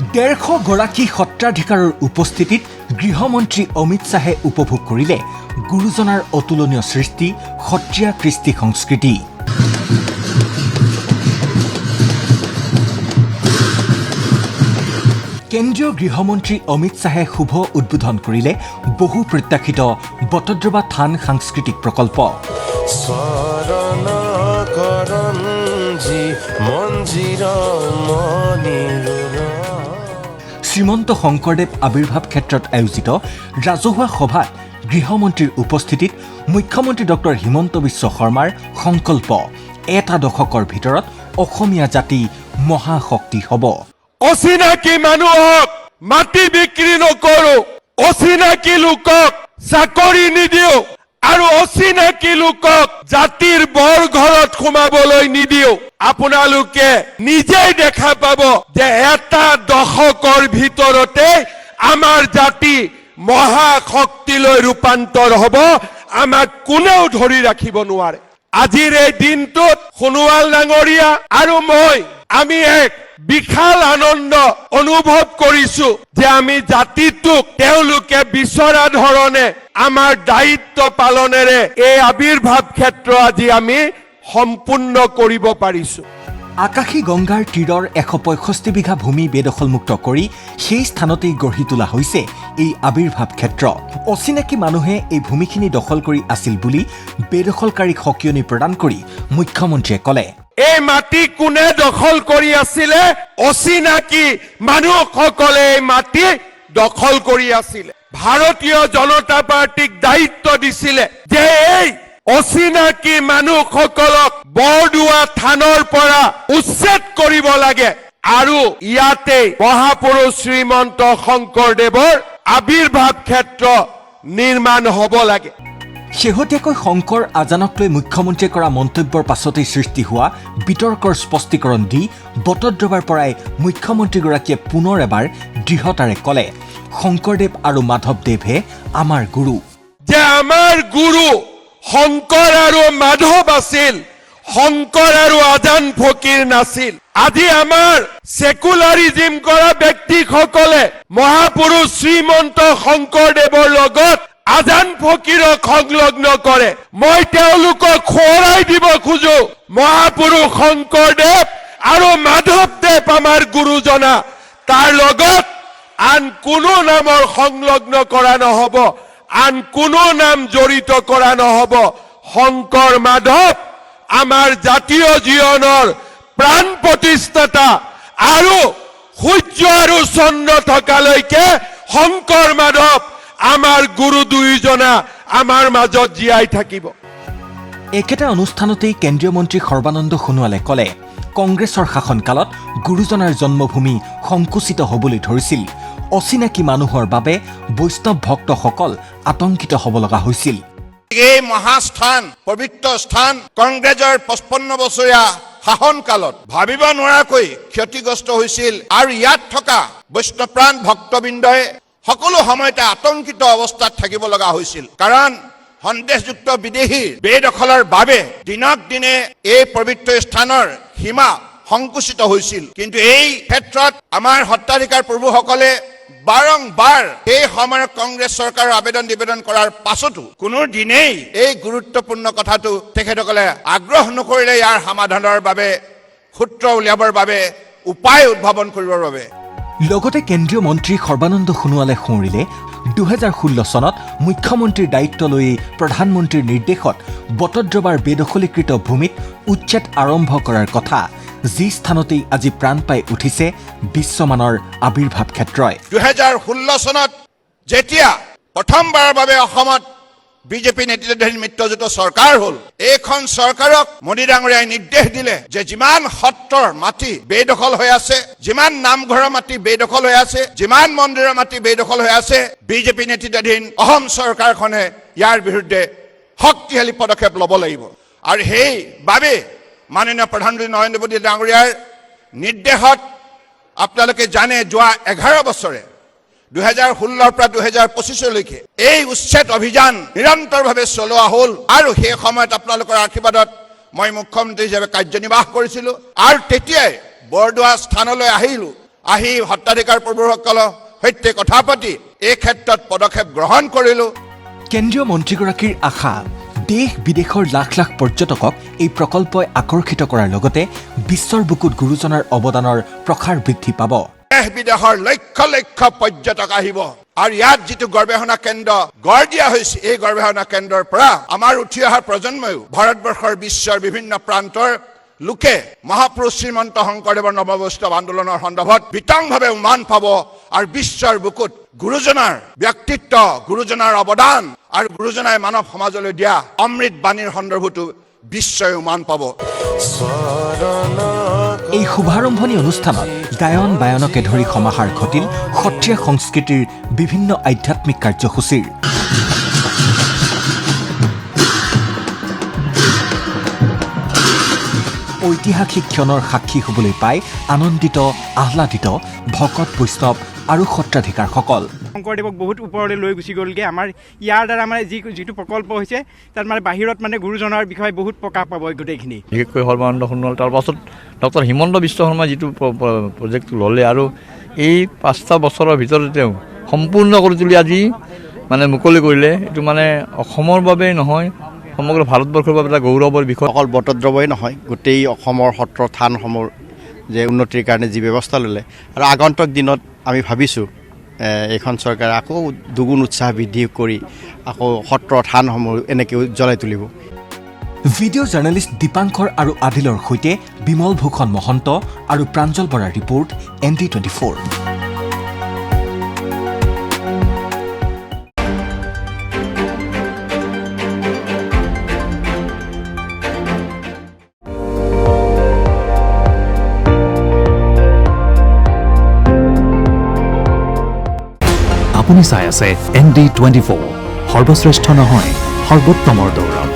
150 গৰাকী সত্ৰাধিকাৰৰ উপস্থিতিত গৃহমন্ত্ৰী অমিত শ্বাহে উপভোগ কৰিলে গুৰুজনাৰ অতুলনীয় সৃষ্টি সত্ৰীয়া কৃষ্টি সংস্কৃতি। কেন্দ্ৰীয় গৃহমন্ত্ৰী অমিত শ্বাহে শুভ উদ্বোধন কৰিলে বহু প্ৰত্যাশিত বটদ্ৰৱা থান সাংস্কৃতিক প্ৰকল্প। শ্ৰীমন্ত শংকৰদেৱ আৱিৰ্ভাৱ ক্ষেত্ৰত আয়োজিত ৰাজহুৱা সভাত গৃহমন্ত্ৰীৰ উপস্থিতিত মুখ্যমন্ত্ৰী ডক্টৰ হিমন্ত বিশ্ব শৰ্মাৰ সংকল্প এটা দশকৰ ভিতৰত অসমীয়া জাতি মহাশক্তি হ'ব। অচিনাকি মানুহক মাটি বিক্ৰী নকৰো, অচিনাকি লোকক চাকৰি নিদিও আৰু অচিনাকি লোকক জাতিৰ বৰ ঘৰত সোমাবলৈ নিদিও। আপোনালোকে নিজেই দেখা পাব যে এটা দশকৰ ভিতৰতে আমাৰ জাতি মহাশক্তিলৈ ৰূপান্তৰ হ'ব। আমাক কোনেও ধৰি ৰাখিব নোৱাৰে। আজিৰ এই দিনটোত সোণোৱাল ডাঙৰীয়া আৰু আমি এক বিশাল আনন্দ অনুভৱ কৰিছো যে আমি জাতিটোক তেওঁলোকে বিচৰা ধৰণে আমাৰ দায়িত্ব পালনেৰে এই আৱিৰ্ভাৱ ক্ষেত্ৰ আজি আমি সম্পূৰ্ণ কৰিব পাৰিছো। আকাশী গংগাৰ তীৰৰ 165 বিঘা ভূমি বেদখলমুক্ত কৰি সেই স্থানতেই গঢ়ি তোলা হৈছে এই আৱিৰ্ভাৱ ক্ষেত্ৰ। অচিনাকি মানুহে এই ভূমিখিনি দখল কৰি আছিল বুলি বেদখলকাৰীক সকিয়নি প্ৰদান কৰি মুখ্যমন্ত্ৰীয়ে ক'লে, এই মাটি কোনে দখল কৰি আছিলে? অচিনাকি মানুহসকলে এই মাটি দখল কৰি আছিলে। ভাৰতীয় জনতা পাৰ্টিক দায়িত্ব দিছিলে যে এই অচিনাকি মানুহসকলক বৰদোৱা থানৰ পৰা উচ্ছেদ কৰিব লাগে আৰু ইয়াতে মহাপুৰুষ শ্ৰীমন্ত শংকৰদেৱৰ আৱিৰ্ভাৱ ক্ষেত্ৰ নিৰ্মাণ হ'ব লাগে। শেহতীয়াকৈ শংকৰ আজানক লৈ মুখ্যমন্ত্ৰীয়ে কৰা মন্তব্যৰ পাছতেই সৃষ্টি হোৱা বিতৰ্কৰ স্পষ্টীকৰণ দি বটদ্ৰৱাৰ পৰাই মুখ্যমন্ত্ৰীগৰাকীয়ে পুনৰ এবাৰ দৃঢ়তাৰে ক'লে, শংকৰদেৱ আৰু মাধৱদেৱহে আমাৰ গুৰু। যে আমাৰ গুৰু শংকৰ আৰু মাধৱ আছিল, শংকৰ আৰু আজান ফকীৰ নাছিল। আজি আমাৰ সেকুলাৰিজিম কৰা ব্যক্তিসকলে মহাপুৰুষ শ্ৰীমন্ত শংকৰদেৱৰ লগত আজান ফকীৰক সংলগ্ন কৰে। মই তেওঁলোকক সোঁৱৰাই দিব খোজো, মহাপুৰুষ শংকৰদেৱ আৰু মাধৱদেৱ আমাৰ গুৰুজনা, তাৰ লগত আন কোনো নামৰ সংলগ্ন কৰা নহ'ব, আন কোনো নাম জড়িত কৰা নহ'ব। শংকৰ মাধৱ আমাৰ জাতীয় জীৱনৰ প্ৰাণ প্ৰতিষ্ঠাতা আৰু সূৰ্য আৰু চন্দ্ৰ থকালৈকে শংকৰ মাধৱ আমাৰ গুৰু দুয়োজনা আমাৰ মাজত জীয়াই থাকিব। একেটা অনুষ্ঠানতেই কেন্দ্ৰীয় মন্ত্ৰী সৰ্বানন্দ সোণোৱালে ক'লে, কংগ্ৰেছৰ শাসনকালত গুৰুজনাৰ জন্মভূমি সংকুচিত হ'বলৈ ধৰিছিল। অচিনাকি মানুহৰ বাবে বৈষ্ণৱ ভক্তসকল আতংকিত হ'ব লগা হৈছিল। এই মহাস্থান পবিত্ৰ স্থান কংগ্ৰেছৰ 55 বছৰীয়া শাসনকালত ভাবিব নোৱাৰাকৈ ক্ষতিগ্ৰস্ত হৈছিল আৰু ইয়াত থকা বৈষ্ণৱপ্ৰাণ ভক্তবৃন্দই সকলো সময়তে আতংকিত অৱস্থাত থাকিব লগা হৈছিল। কাৰণ সন্দেহযুক্ত বিদেশী বেদখলৰ বাবে দিনক দিনে এই পবিত্ৰ স্থানৰ সীমা সংকুচিত হৈছিল। কিন্তু এই ক্ষেত্ৰত আমাৰ সত্ৰাধিকাৰ প্ৰভুসকলে বাৰংবাৰ এই সময়ত কংগ্ৰেছ চৰকাৰৰ আবেদন নিবেদন কৰাৰ পাছতো কোনো দিনেই এই গুৰুত্বপূৰ্ণ কথাটো তেখেতসকলে আগ্ৰহ নকৰিলে ইয়াৰ সমাধানৰ বাবে, সূত্ৰ উলিয়াবৰ বাবে, উপায় উদ্ভাৱন কৰিবৰ বাবে। লগতে কেন্দ্ৰীয় মন্ত্ৰী সৰ্বানন্দ সোণোৱালে সোঁৱৰিলে 2016 চনত মুখ্যমন্ত্ৰীৰ দায়িত্ব লৈ প্ৰধানমন্ত্ৰীৰ নিৰ্দেশত বটদ্ৰৱাৰ বেদখলীকৃত ভূমিত উচ্ছেদ আৰম্ভ কৰাৰ কথা, যি স্থানতেই আজি প্ৰাণ পাই উঠিছে বিশ্বমানৰ আৱিৰ্ভাৱ ক্ষেত্ৰই। 2016 চনত যেতিয়া প্ৰথমবাৰৰ বাবে অসমত বিজেপি নেতৃত্বাধীন মিত্ৰজোঁটৰ চৰকাৰ হ'ল, এইখন চৰকাৰক মোদী ডাঙৰীয়াই নিৰ্দেশ দিলে যে যিমান সত্ৰৰ মাটি বেদখল হৈ আছে, যিমান নামঘৰৰ মাটি বেদখল হৈ আছে, যিমান মন্দিৰৰ মাটি বেদখল হৈ আছে, বিজেপি নেতৃত্বাধীন অসম চৰকাৰখনে ইয়াৰ বিৰুদ্ধে শক্তিশালী পদক্ষেপ ল'ব লাগিব। আৰু সেইবাবে মাননীয় প্ৰধানমন্ত্ৰী নৰেন্দ্ৰ মোদী ডাঙৰীয়াৰ নিৰ্দেশত আপোনালোকে জানে যোৱা 11 বছৰে 2016 পৰা 2025লৈকে এই উচ্ছেদ অভিযান নিৰন্তৰভাৱে চলোৱা হ'ল। আৰু সেই সময়ত আপোনালোকৰ আশীৰ্বাদত মই মুখ্যমন্ত্ৰী হিচাপে কাৰ্যনিৰ্বাহ কৰিছিলোঁ আৰু তেতিয়াই বৰদোৱা স্থানলৈ আহিলোঁ আহি সত্ৰাধিকাৰ প্ৰভুসকলৰ সৈতে কথা পাতি এই ক্ষেত্ৰত পদক্ষেপ গ্ৰহণ কৰিলোঁ। কেন্দ্ৰীয় মন্ত্ৰীগৰাকীৰ আশা দেশ বিদেশৰ লাখ লাখ পৰ্যটকক এই প্ৰকল্পই আকৰ্ষিত কৰাৰ লগতে বিশ্বৰ বুকুত গুৰুজনাৰ অৱদানৰ প্ৰসাৰ বৃদ্ধি পাব। দেশ বিদেশৰ লক্ষ লক্ষ পৰ্যটক আহিব আৰু ইয়াত যিটো গৱেষণা কেন্দ্ৰ গঢ় দিয়া হৈছে, এই গৱেষণা কেন্দ্ৰৰ পৰা আমাৰ উঠি অহা প্ৰজন্মইও ভাৰতবৰ্ষৰ বিশ্বৰ বিভিন্ন প্ৰান্তৰ লোকে মহাপুৰুষ শ্ৰীমন্ত শংকৰদেৱৰ নৱবৈষ্ণৱ আন্দোলনৰ সন্দৰ্ভত বিতংভাৱে উমান পাব আৰু বিশ্বৰ বুকুত গুৰুজনাৰ ব্যক্তিত্ব, গুৰুজনাৰ অৱদান আৰু গুৰুজনাই মানৱ সমাজলৈ দিয়া অমৃত বাণীৰ সন্দৰ্ভতো বিশ্বই উমান পাব। এই শুভাৰম্ভণি অনুষ্ঠানত গায়ন বায়নকে ধৰি সমাহাৰ ঘটিল সত্ৰীয়া সংস্কৃতিৰ বিভিন্ন আধ্যাত্মিক কাৰ্যসূচীৰ। ঐতিহাসিক ক্ষণৰ সাক্ষী হ'বলৈ পাই আনন্দিত আহ্লাদিত ভকত বৈষ্ণৱ আৰু সত্ৰাধিকাৰসকল। শংকৰদেৱক বহুত ওপৰলৈ লৈ গুচি গ'লগৈ। আমাৰ ইয়াৰ দ্বাৰা মানে যিটো প্ৰকল্প হৈছে তাত মানে বাহিৰত মানে গুৰুজনাৰ বিষয়ে বহুত প্ৰকাশ পাব গোটেইখিনি। বিশেষকৈ সৰ্বানন্দ সোণোৱাল, তাৰপাছত ডক্টৰ হিমন্ত বিশ্ব শৰ্মা যিটো প্ৰজেক্টটো ল'লে আৰু এই 5টা বছৰৰ ভিতৰতে তেওঁ সম্পূৰ্ণ কৰি তুলি আজি মানে মুকলি কৰিলে। এইটো মানে অসমৰ বাবেই নহয়, সমগ্ৰ ভাৰতবৰ্ষৰ বাবে এটা গৌৰৱৰ বিষয়। অকল বটদ্ৰৱই নহয়, গোটেই অসমৰ সত্ৰ থানসমূহ যে উন্নতিৰ কাৰণে যি ব্যৱস্থা ল'লে আৰু আগন্তুক দিনত আমি ভাবিছোঁ এইখন চৰকাৰে আকৌ দুগুণ উৎসাহ বৃদ্ধি কৰি আকৌ সত্ৰ থানসমূহ এনেকৈ জ্বলাই তুলিব। ভিডিঅ' জাৰ্নেলিষ্ট দীপাংকৰ আৰু আদিলৰ সৈতে বিমল ভূষণ মহন্ত আৰু প্ৰাঞ্জল বৰাৰ ৰিপৰ্ট ND24। আপুনি চাই আছে ND24, সৰ্বশ্ৰেষ্ঠ নহয় সৰ্বোত্তমৰ দৌৰত।